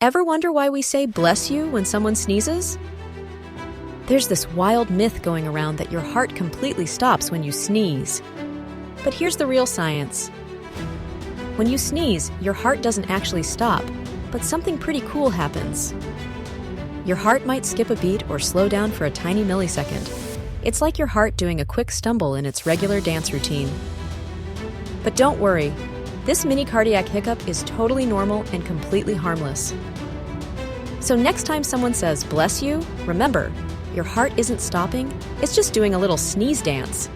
Ever wonder why we say bless you when someone sneezes? There's this wild myth going around that your heart completely stops when you sneeze. But here's the real science. When you sneeze, your heart doesn't actually stop, but something pretty cool happens. Your heart might skip a beat or slow down for a tiny millisecond. It's like your heart doing a quick stumble in its regular dance routine. But don't worry, this mini cardiac hiccup is totally normal and completely harmless. So next time someone says bless you, remember, your heart isn't stopping, it's just doing a little sneeze dance.